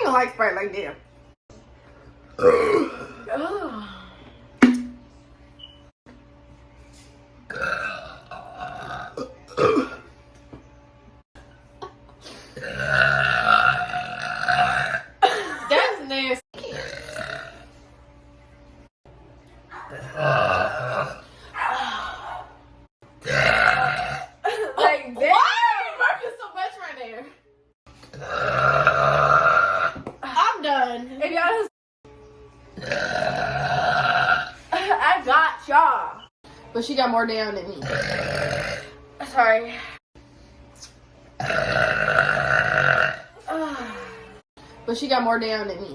even like Sprite like that. Oh. That's nasty. Like that. Why are you burping so much right there? I'm done. If y'all I got y'all. But she got more down than me. Sorry. But she got more down than me.